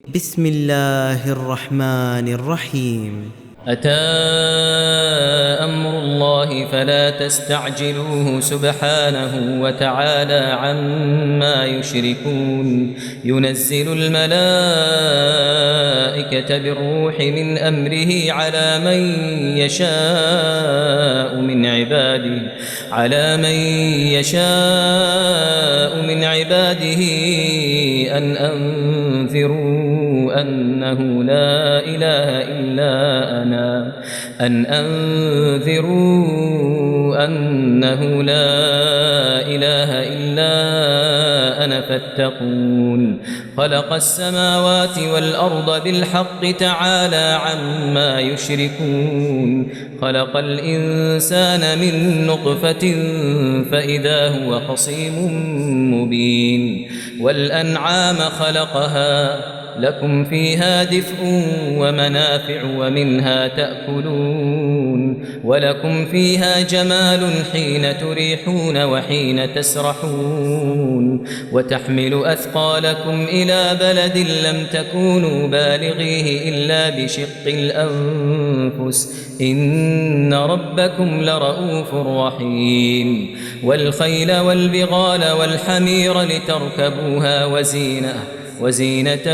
بسم الله الرحمن الرحيم. أتى أمر الله فلا تستعجلوه سبحانه وتعالى عما يشركون. ينزل الملائكة بالروح من أمره على من يشاء من عباده أن أنذروا أنه لا إله إلا أنا فاتقون. خلق السماوات والأرض بالحق تعالى عما يشركون. خلق الإنسان من نطفة فإذا هو خصيم مبين. والأنعام خلقها لكم فيها دفء ومنافع ومنها تأكلون. ولكم فيها جمال حين تريحون وحين تسرحون. وتحمل أثقالكم إلى بلد لم تكونوا بالغيه إلا بشق الأنفس إن ربكم لرؤوف رحيم. والخيل والبغال والحمير لتركبوها وزينة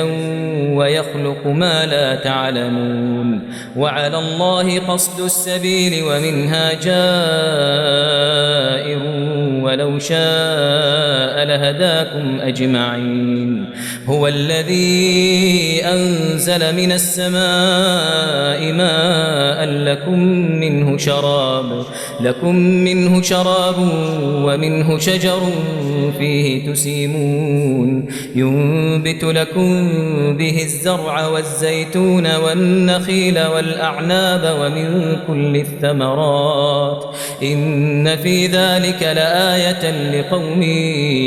ويخلق ما لا تعلمون. وعلى الله قصد السبيل ومنها جائر ولو شاء لهداكم أجمعين. هو الذي أنزل من السماء ماء لكم منه شراب ومنه شجر فيه تسيمون. ينبت لكم به الزرع والزيتون والنخيل والأعناب ومن كل الثمرات إن في ذلك لآية لقوم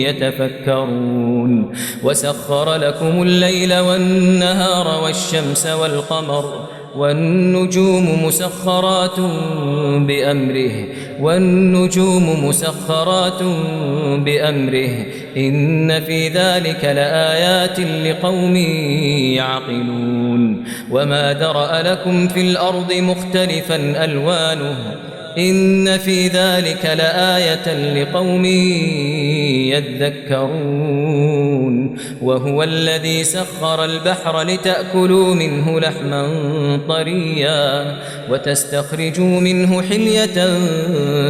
يتفكرون. وسخر لكم الليل والنهار والشمس والقمر والنجوم مسخرات بأمره إن في ذلك لآيات لقوم يعقلون. وما ذرأ لكم في الأرض مختلفا ألوانه إن في ذلك لآية لقوم يذكرون. وهو الذي سخر البحر لتأكلوا منه لحما طريا وتستخرجوا منه حلية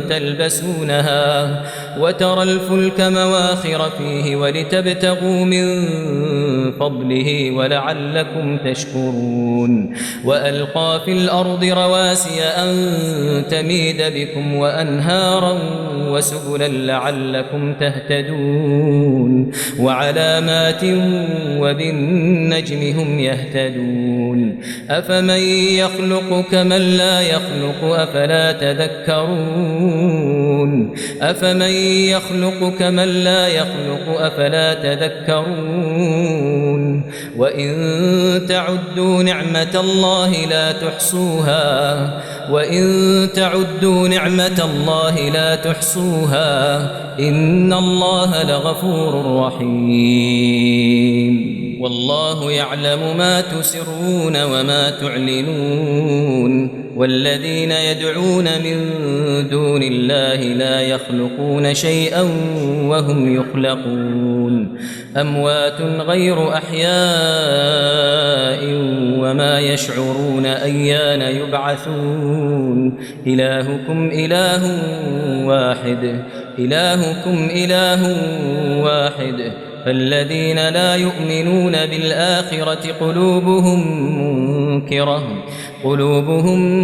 تلبسونها وترى الفلك مواخر فيه ولتبتغوا من فضله ولعلكم تشكرون. وألقى في الأرض رواسي أن تميد بكم وأنهارا وسبلا لعلكم تهتدون. وعلامات وبالنجم هم يهتدون. أفمن يخلق كمن لا يخلق أفلا تذكرون. وإن تعدوا نعمة الله لا تحصوها إن الله لغفور رحيم. والله يعلم ما تسرون وما تعلنون. والذين يدعون من دون الله لا يخلقون شيئا وهم يخلقون. أموات غير أحياء وما يشعرون أيان يبعثون. إلهكم إله واحد فالذين لا يؤمنون بالآخرة قلوبهم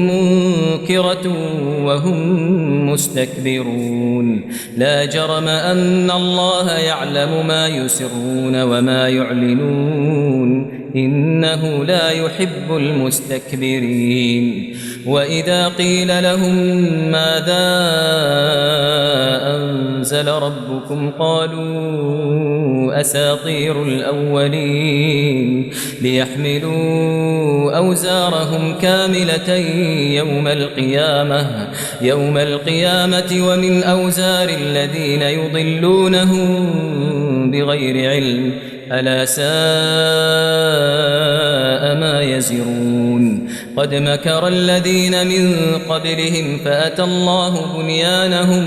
منكرة وهم مستكبرون. لا جرم أن الله يعلم ما يسرون وما يعلنون إنه لا يحب المستكبرين. وإذا قيل لهم ماذا أنزل ربكم قالوا أساطير الأولين ليحملوا أوزارهم كاملة يوم القيامة ومن أوزار الذين يضلونهم بغير علم ألا ساء يزرون قد مكر الذين من قبلهم فأتى الله بنيانهم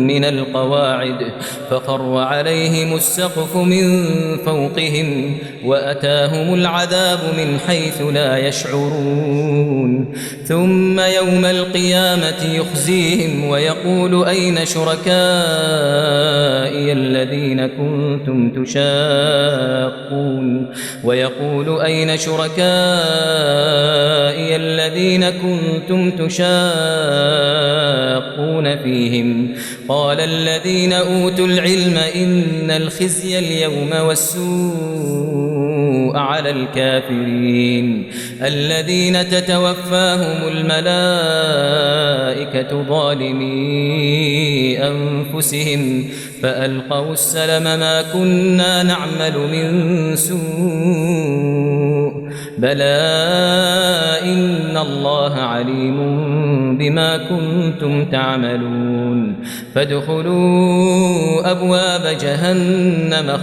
من القواعد فخر عليهم السقف من فوقهم وأتاهم العذاب من حيث لا يشعرون ثم يوم القيامة يخزيهم ويقول أين شركائي الذين كنتم تشاقون فيهم قال الذين أوتوا العلم إن الخزي اليوم والسوء على الكافرين الذين تتوفاهم الملائكة ظالمي أنفسهم فألقوا السلم ما كنا نعمل من سوء بلى إن الله عليم بما كنتم تعملون فادخلوا أبواب جهنم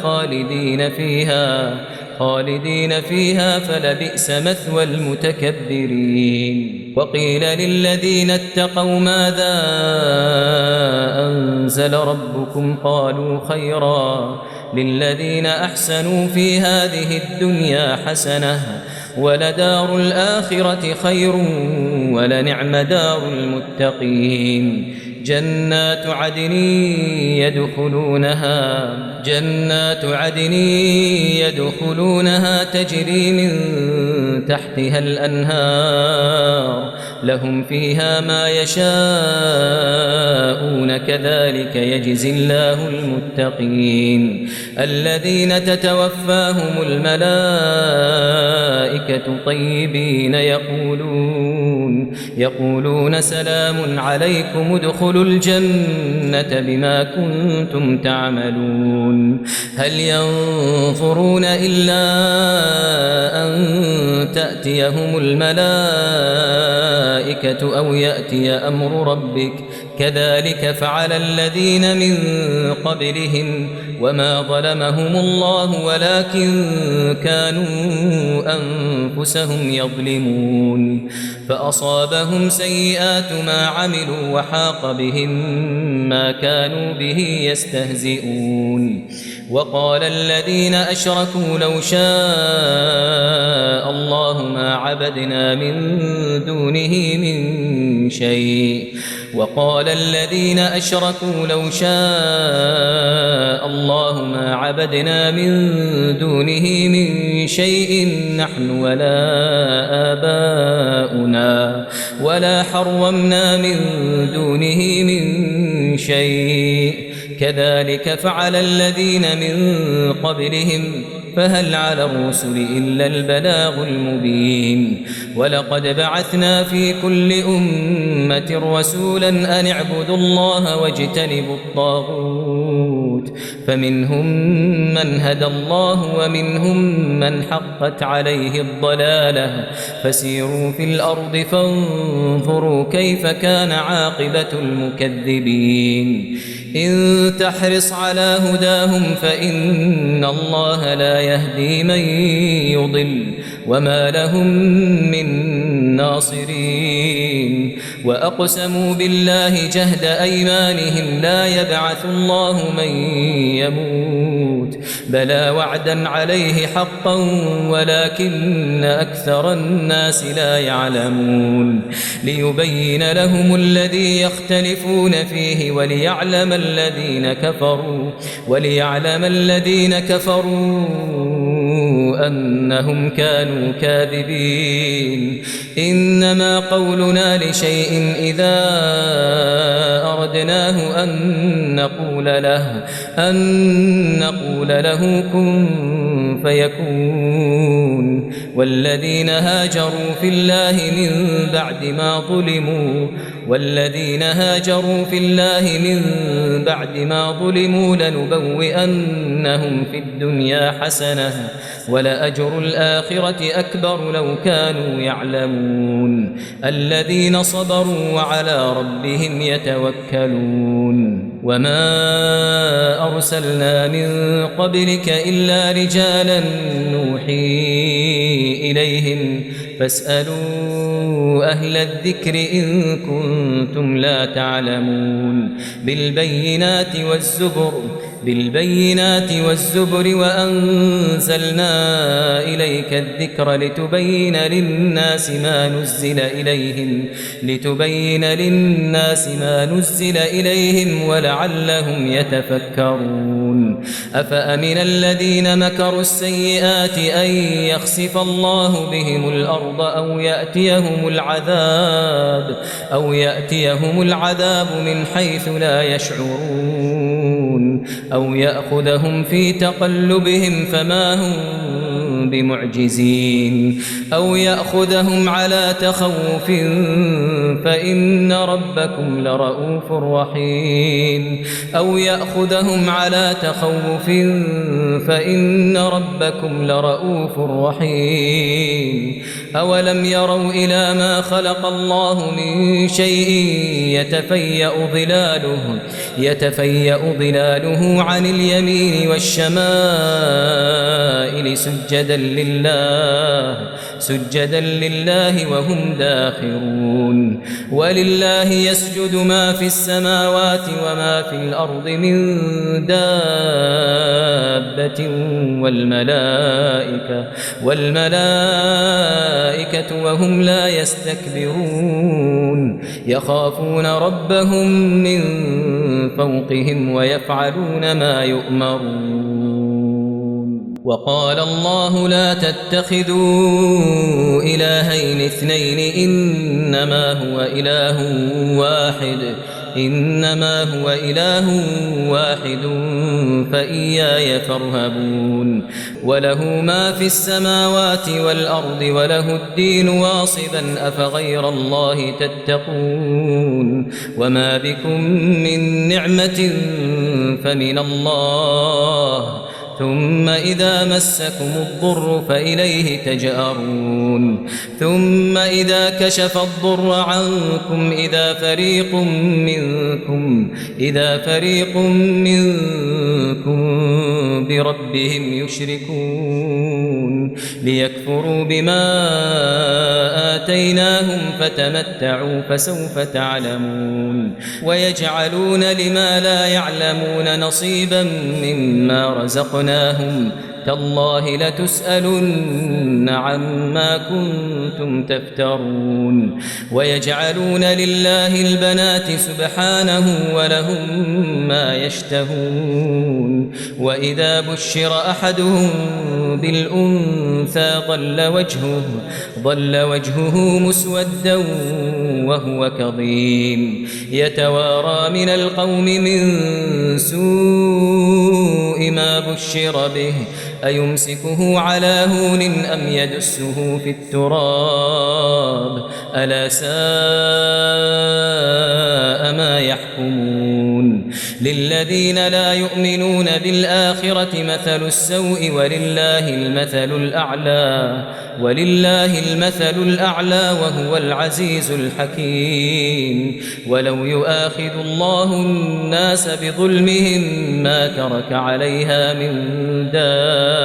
خالدين فيها فلبئس مثوى المتكبرين وقيل للذين اتقوا ماذا أنزل ربكم قالوا خيرا للذين أحسنوا في هذه الدنيا حسنة ولدار الآخرة خير ولنعم دار المتقين جنات عدن يدخلونها تجري من تحتها الأنهار لهم فيها ما يشاءون كذلك يجزي الله المتقين الذين تتوفاهم الملائكة طيبين يقولون سلام عليكم ادخلوا الجنة بما كنتم تعملون هل ينظرون إلا أن تأتيهم الملائكة أو يأتي أمر ربك كذلك فعل الذين من قبلهم وما ظلمهم الله ولكن كانوا أنفسهم يظلمون فأصابهم سيئات ما عملوا وحاق بهم ما كانوا به يستهزئون وقال الذين أشركوا لو شاء الله ما عبدنا من دونه من شيء نحن ولا آباؤنا ولا حرمنا من دونه من شيء كذلك فعل الذين من قبلهم فهل على الرسل إلا البلاغ المبين ولقد بعثنا في كل أمة رسولا أن اعبدوا الله واجتنبوا الطاغوت فمنهم من هدى الله ومنهم من حقت عليه الضلالة فسيروا في الأرض فانظروا كيف كان عاقبة المكذبين إن تحرص على هداهم فإن الله لا يهدي من يضل وما لهم من ناصرين وأقسموا بالله جهد أيمانهم لا يبعث الله من يموت بلى وعدا عليه حقا ولكن أكثر الناس لا يعلمون ليبين لهم الذي يختلفون فيه وليعلم الذين كفروا أنهم كانوا كاذبين إنما قولنا لشيء إذا أردناه أن نقول له كن فيكون والذين هاجروا في الله من بعد ما ظلموا لنبوئنهم في الدنيا حسنة ولأجر الآخرة أكبر لو كانوا يعلمون الذين صبروا وعلى ربهم يتوكلون وما أرسلنا من قبلك إلا رجالا نوحي إليهم فاسألوا أهل الذكر إن كنتم لا تعلمون بالبينات والزبر وأنزلنا إليك الذكر لتبين للناس ما نزل إليهم ولعلهم يتفكرون أفأمن الذين مكروا السيئات أن يخسف الله بهم الأرض أو يأتيهم العذاب من حيث لا يشعرون أو يأخذهم في تقلبهم فما هم بمعجزين أو يأخذهم على تخوف فإن ربكم لرؤوف رحيم أولم يروا إلى ما خلق الله من شيء يتفيأ ظلاله عن اليمين والشمائل سجدا لله وهم داخرون ولله يسجد ما في السماوات وما في الأرض من دابة والملائكة وهم لا يستكبرون يخافون ربهم من فوقهم ويفعلون ما يؤمرون وقال الله لا تتخذوا إلهين اثنين إنما هو إله واحد فإياي فارهبون وله ما في السماوات والأرض وله الدين واصبا أفغير الله تتقون وما بكم من نعمة فمن الله ثم إذا مسكم الضر فإليه تجأرون ثم إذا كشف الضر عنكم إذا فريق منكم بربهم يشركون ليكفروا بما آتيناهم فتمتعوا فسوف تعلمون ويجعلون لما لا يعلمون نصيبا مما رزقناهم تالله لتسألن عما كنتم تفترون ويجعلون لله البنات سبحانه ولهم ما يشتهون وإذا بشر أحدهم بالأنثى ظل وجهه مسودا وهو كظيم يتوارى من القوم من سوء ما بشر به أيمسكه على هون أم يدسه في التراب ألا ساء ما يحكمون للذين لا يؤمنون بالآخرة مثل السوء ولله المثل الأعلى وهو العزيز الحكيم ولو يؤاخذ الله الناس بظلمهم ما ترك عليها من دابة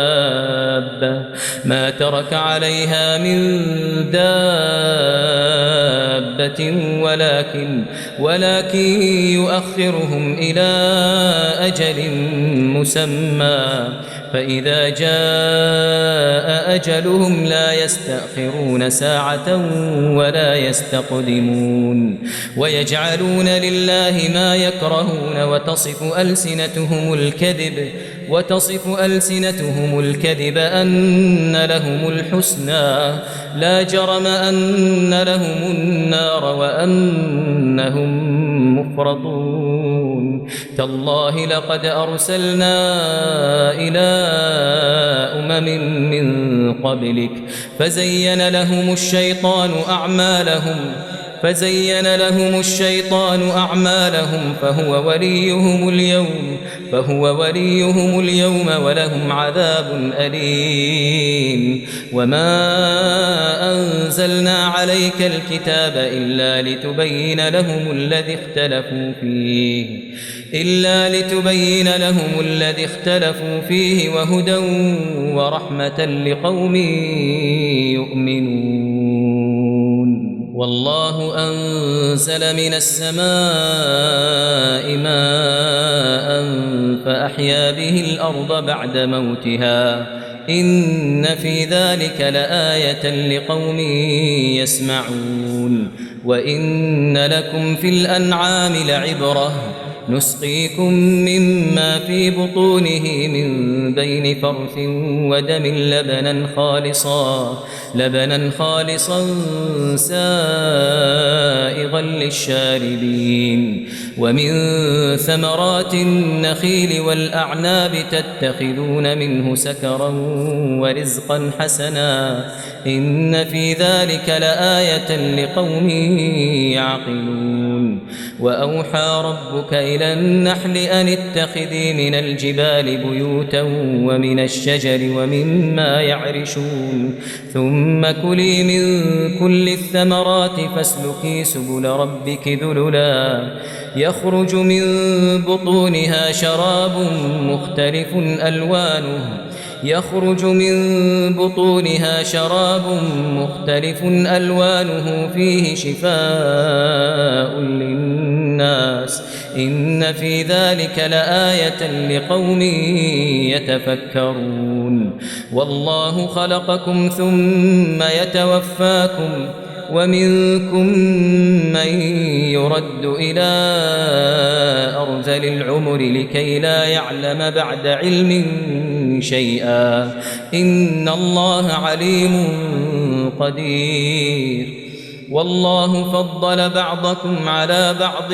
ولكن يؤخرهم إلى أجل مسمى فإذا جاء أجلهم لا يستأخرون ساعة ولا يستقدمون ويجعلون لله ما يكرهون وتصف ألسنتهم الكذب أن لهم الحسنى لا جرم أن لهم النار وأنهم مفرطون تالله لقد أرسلنا إلى أمم من قبلك فزين لهم الشيطان أعمالهم فهو وليهم اليوم ولهم عذاب أليم وما أنزلنا عليك الكتاب إلا لتبين لهم الذي اختلفوا فيه وهدى ورحمة لقوم وأنزل من السماء ماء فأحيا به الأرض بعد موتها إن في ذلك لآية لقوم يسمعون وإن لكم في الأنعام لعبرة نسقيكم مما في بطونه من بين فرث ودم لبنا خالصا سائغا للشاربين ومن ثمرات النخيل والأعناب تتخذون منه سكرا ورزقا حسنا إن في ذلك لآية لقوم يعقلون وأوحى ربك إلى النحل أن اتخذي من الجبال بيوتا ومن الشجر ومما يعرشون ثم كلي من كل الثمرات فاسلكي سبل ربك ذللا يخرج من بطونها شراب مختلف ألوانه فيه شفاء للناس إن في ذلك لآية لقوم يتفكرون والله خلقكم ثم يتوفاكم ومنكم من يرد إلى أرذل العمر لكي لا يعلم بعد علم شيئا إن الله عليم قدير والله فضل بعضكم على بعض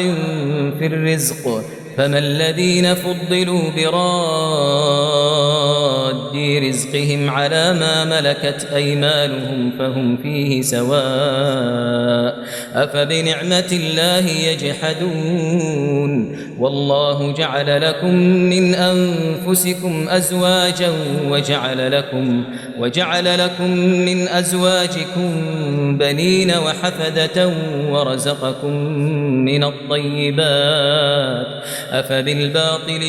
في الرزق فما الذين فضلوا براد رزقهم على ما ملكت أيمانهم فهم فيه سواء أفبنعمة الله يجحدون والله جعل لكم من أنفسكم أزواجا وجعل لكم من أزواجكم بنين وحفدة ورزقكم من الطيبات أفبالباطل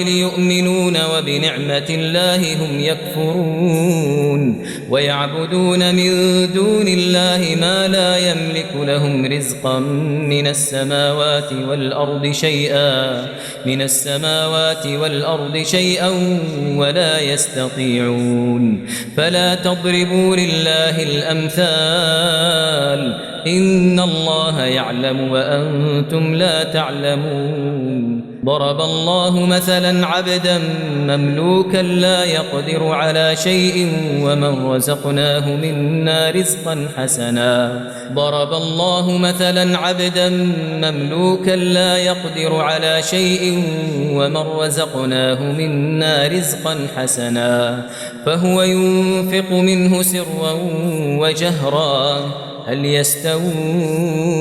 يؤمنون وبنعمة الله هم يكفرون ويعبدون من دون الله ما لا يملك لهم رزقا من السماوات والأرض شيئا ولا يستطيعون فلا تضربوا لله الأمثال إن الله يعلم وأنتم لا تعلمون ضرب الله مثلا عبدا مملوكا لا يقدر على شيء ومن رزقناه منا رزقا حسنا فهو ينفق منه سرا وجهرا هل يستوون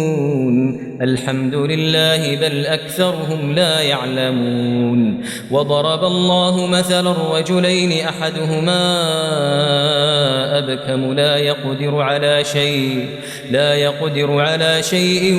الحمد لله بل أكثرهم لا يعلمون وضرب الله مثلا رجلين أحدهما أبكم لا يقدر على شيء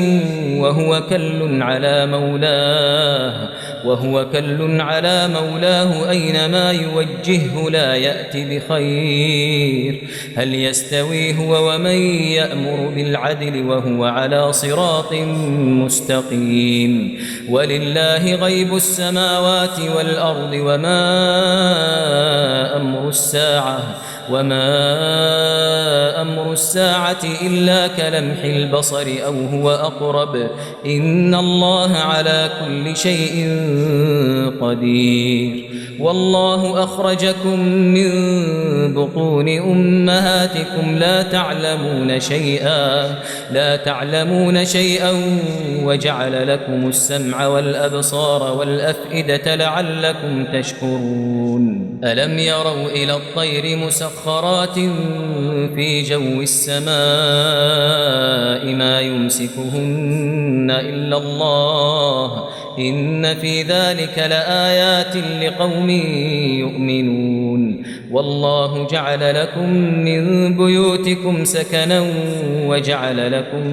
وهو كل على مولاه أينما يوجهه لا يأتي بخير هل يستوي هو ومن يأمر بالعدل وهو على صراط مستقيم ولله غيب السماوات والأرض وما أمر الساعة إلا كلمح البصر أو هو أقرب إن الله على كل شيء قدير والله أخرجكم من بطون أمهاتكم لا تعلمون شيئا وجعل لكم السمع والأبصار والأفئدة لعلكم تشكرون ألم يروا إلى الطير مسخرات في جو السماء ما يمسكهن إلا الله إن في ذلك لآيات لقوم يؤمنون والله جعل لكم من بيوتكم سكنا وجعل لكم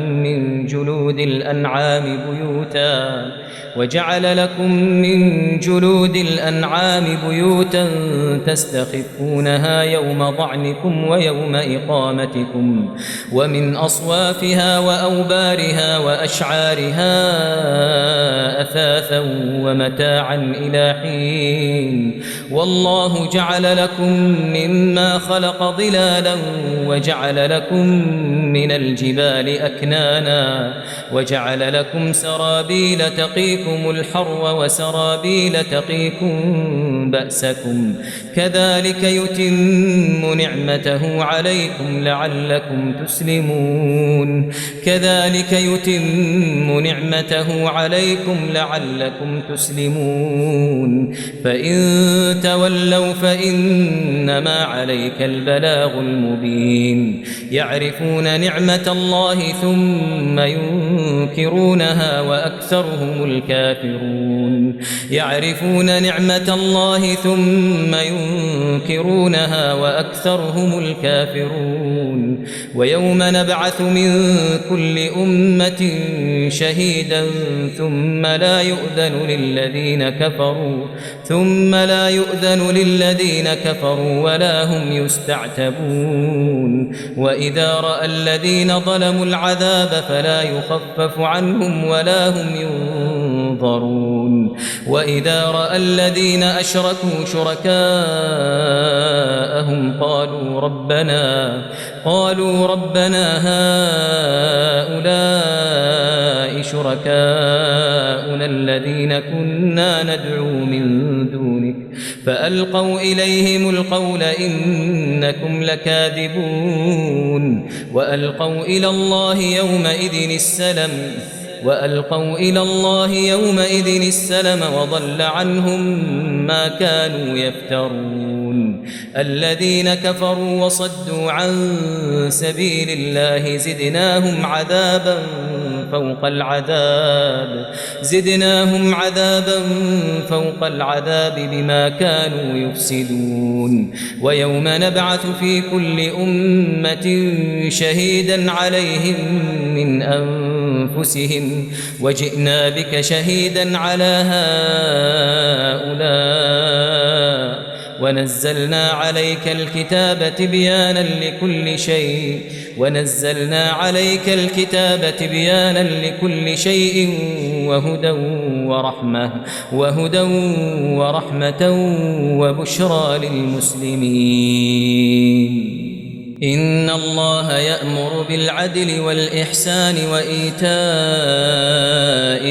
من جلود الأنعام بيوتا تستخفونها يوم ضعنكم ويوم إقامتكم ومن أصوافها وأوبارها وأشعارها أثاثا ومتاعا إلى حين والله جعل لكم مما خلق ظلالا وجعل لكم من الجبال أكنانا وجعل لكم سرابيل تقيكم الحر وسرابيل تقيكم بأسكم كذلك يتم نعمته عليكم لعلكم تسلمون فإن تولوا فإنما عليك البلاغ المبين يعرفون نعمة الله ثم ينكرونها وأكثرهم الكافرون ويوم نبعث من كل أمة شهيدا ثم لا يؤذن للذين كفروا ولا هم يستعتبون وإذا رأى الذين ظلموا العذاب فلا يخفف عنهم ولا هم ينظرون وإذا رأى الذين أشركوا شركاءهم قالوا ربنا هؤلاء شركاؤنا الذين كنا ندعو من دونك فألقوا إليهم القول إنكم لكاذبون وألقوا إلى الله يومئذ السلم وضل عنهم ما كانوا يفترون الذين كفروا وصدوا عن سبيل الله زدناهم عذابا فوق العذاب بما كانوا يفسدون ويوم نبعث في كل أمة شهيدا عليهم من أنفسهم وجئنا بك شهيدا على هؤلاء ونزلنا عليك الكتاب تبيانا لكل شيء وهدى ورحمة وبشرى للمسلمين إن الله يأمر بالعدل والإحسان وإيتاء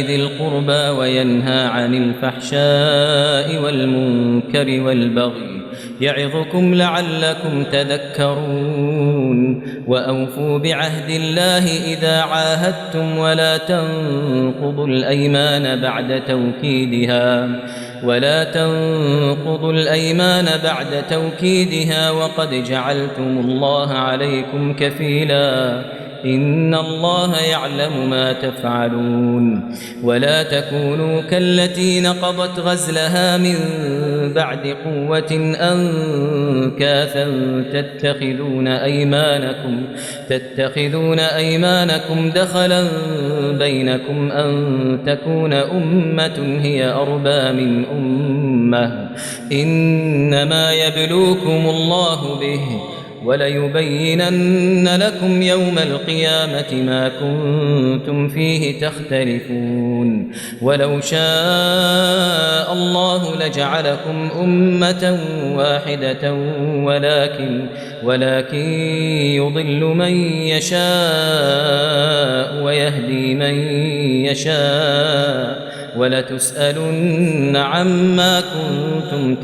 ذي القربى وينهى عن الفحشاء والمنكر والبغي يعظكم لعلكم تذكرون وأوفوا بعهد الله إذا عاهدتم ولا تنقضوا الأيمان بعد توكيدها وقد جعلتم الله عليكم كفيلا إن الله يعلم ما تفعلون ولا تكونوا كالتي نقضت غزلها من بعد قوة أنكاثا تتخذون أيمانكم دخلا بينكم أن تكون أمة هي أربى من أمة إنما يبلوكم الله به وليبينن لكم يوم القيامة ما كنتم فيه تختلفون ولو شاء الله لجعلكم أمة واحدة ولكن يضل من يشاء ويهدي من يشاء ولتسألن عما كنتم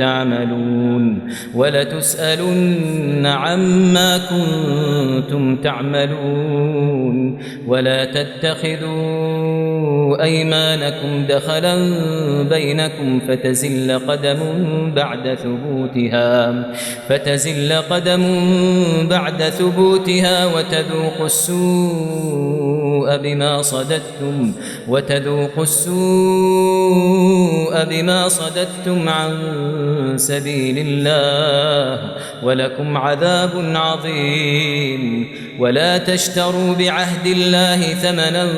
تعملون ولا تتخذوا أيمانكم دخلا بينكم فتزل قدم بعد ثبوتها وتذوقوا السوء وتذوقوا السوء بما صددتم عن سبيل الله ولكم عذاب عظيم. ولا تشتروا بعهد الله ثمنا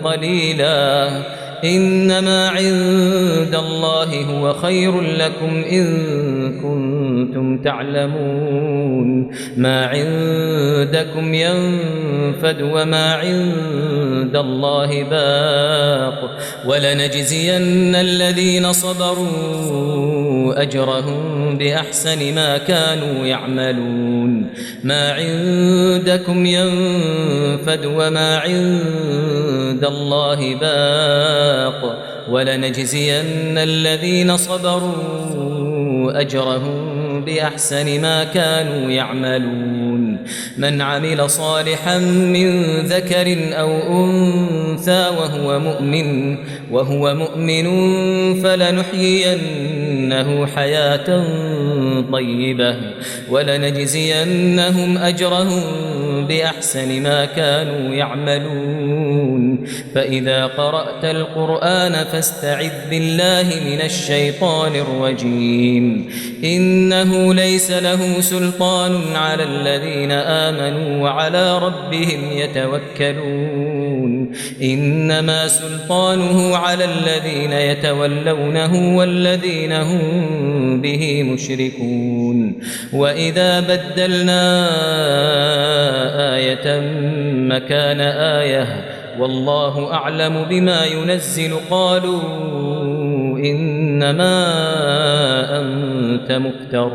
قليلا إنما عند الله هو خير لكم إن كنتم تعلمون. ما عندكم ينفد وما عند الله باق ولنجزين الذين صبروا أجرهم بأحسن ما كانوا يعملون. ما عندكم ينفد وما عند الله باق ولنجزين الذين صبروا أجرهم بأحسن ما كانوا يعملون. من عمل صالحا من ذكر أو أنثى وهو مؤمن فلنحيينه حياة طيبة ولنجزينهم أجرهم بأحسن ما كانوا يعملون. فإذا قرأت القرآن فاستعذ بالله من الشيطان الرجيم. إنه ليس له سلطان على الذين آمنوا وعلى ربهم يتوكلون. إنما سلطانه على الذين يتولونه والذين هم به مشركون. وإذا بدلنا آية مكان آية والله أعلم بما ينزل قالوا إنما أنت مفتر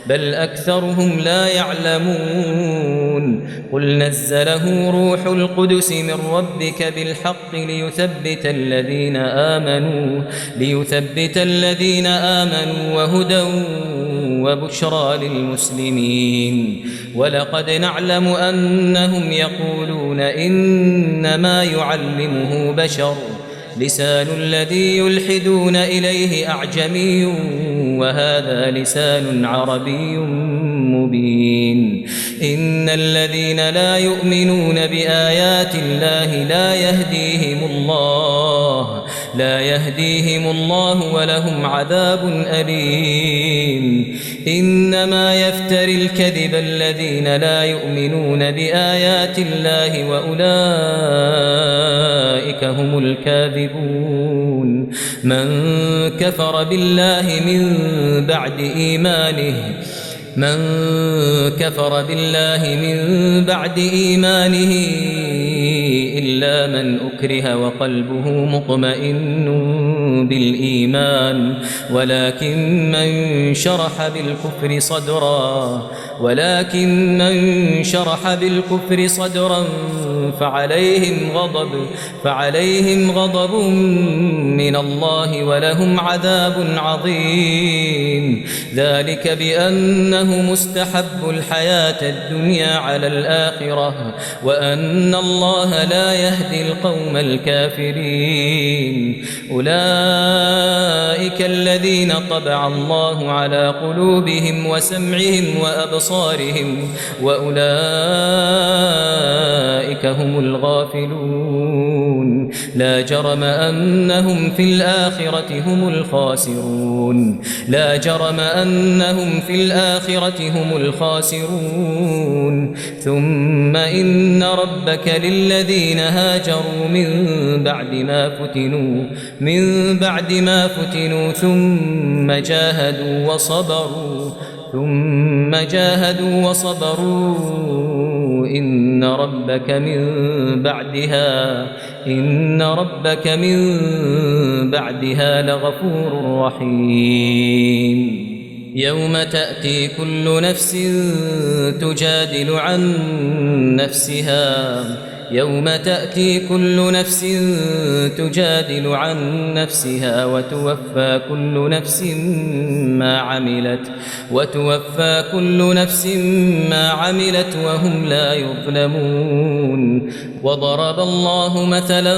بل أكثرهم لا يعلمون. قل نزله روح القدس من ربك بالحق ليثبت الذين آمنوا وهدى وبشرى للمسلمين. ولقد نعلم أنهم يقولون إنما يعلمه بشر لسان الذي يلحدون إليه أعجمي وهذا لسان عربي مبين. إن الذين لا يؤمنون بآيات الله لا يهديهم الله ولهم عذاب أليم. إنما يفتري الكذب الذين لا يؤمنون بآيات الله وأولئك هم الكاذبون. من كفر بالله من بعد إيمانه إلا من أكره وقلبه مطمئن بالإيمان ولكن من شرح بالكفر صدرا فعليهم غضب من الله ولهم عذاب عظيم. ذلك بأنه مستحب الحياة الدنيا على الآخرة وأن الله لا يهدي القوم الكافرين. أولئك الذين طبع الله على قلوبهم وسمعهم وأبصارهم وأولئك هم الغافلون. لا جرم أنهم في الآخرة هم الخاسرون. ثم إن ربك للذين هاجروا من بعد ما فتنوا ثم جاهدوا وصبروا إن ربك من بعدها لغفور رحيم. يوم تأتي كل نفس تجادل عن نفسها وتوفى كل نفس ما عملت وهم لا يظلمون. وضرب الله مثلا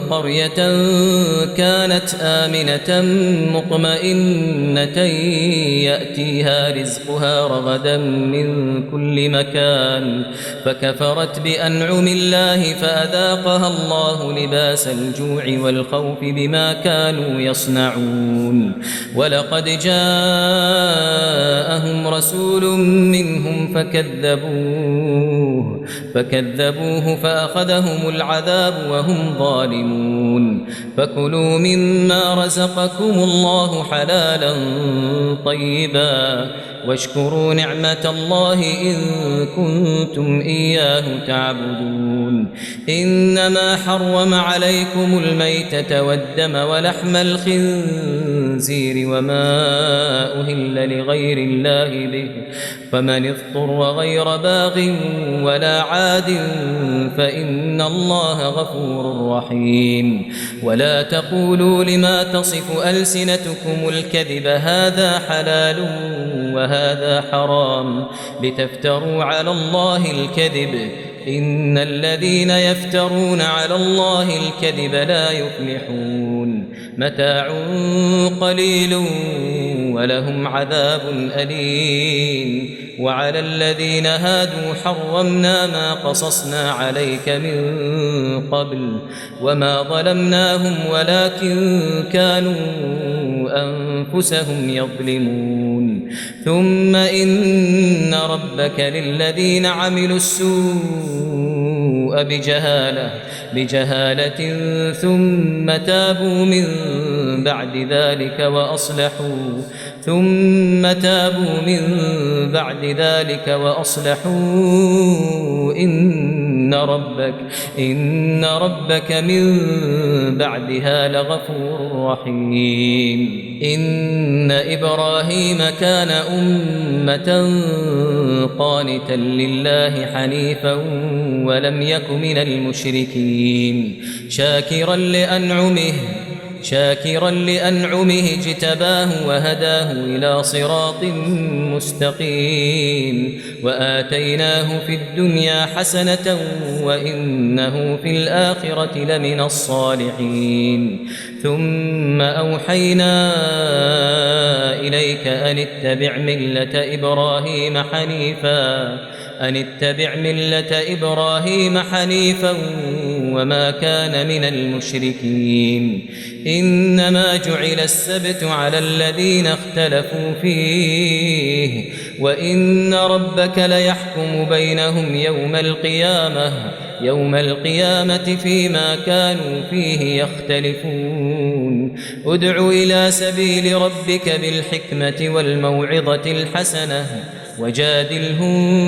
قرية كانت آمنة مطمئنة يأتيها رزقها رغدا من كل مكان فكفرت بأنعم من الله فأذاقها الله لباس الجوع والخوف بما كانوا يصنعون ولقد جاءهم رسول منهم فكذبوه فأخذهم العذاب وهم ظالمون فكلوا مما رزقكم الله حلالا طيبا واشكروا نعمة الله إن كنتم إياه تعبدون إنما حرم عليكم الميتة والدم ولحم الخنزير وما أهل لغير الله به فمن اضطر غير باغ ولا عاد فإن الله غفور رحيم ولا تقولوا لما تصف ألسنتكم الكذب هذا حلال وهذا حرام لتفتروا على الله الكذب إن الذين يفترون على الله الكذب لا يفلحون متاع قليل ولهم عذاب أليم وعلى الذين هادوا حرمنا ما قصصنا عليك من قبل وما ظلمناهم ولكن كانوا أنفسهم يظلمون ثم إن ربك للذين عملوا السوء بجهالة ثم تابوا من بعد ذلك وأصلحوا إن ربك من بعدها لغفور رحيم إن إبراهيم كان أمة قانتا لله حنيفا ولم يك من المشركين شاكرا لأنعمه اجتباه وهداه إلى صراط مستقيم وآتيناه في الدنيا حسنة وإنه في الآخرة لمن الصالحين ثم أوحينا إليك أن اتبع ملة إبراهيم حنيفا وما كان من المشركين إنما جعل السبت على الذين اختلفوا فيه وإن ربك ليحكم بينهم يوم القيامة فيما كانوا فيه يختلفون ادع إلى سبيل ربك بالحكمة والموعظة الحسنة وجادلهم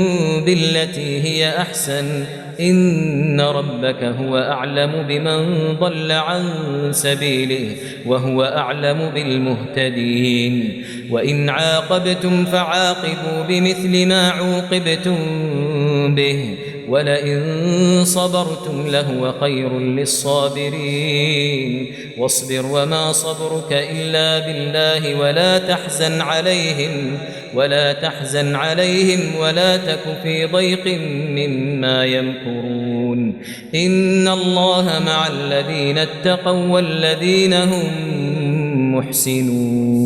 بالتي هي أحسن إن ربك هو أعلم بمن ضل عن سبيله وهو أعلم بالمهتدين وإن عاقبتم فعاقبوا بمثل ما عوقبتم به ولئن صبرتم لهو خير للصابرين واصبر وما صبرك إلا بالله ولا تحزن عليهم ولا تك في ضيق مما يمكرون إن الله مع الذين اتقوا والذين هم محسنون